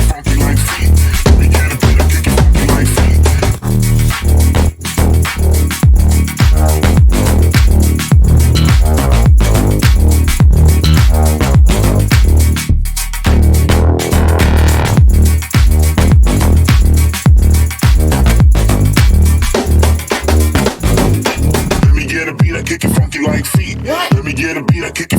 it funky like feet. Let me get a beat, I kick it funky like feet. Let me get a beat, I kick it funky like feet. Let me get a beat, I kick it.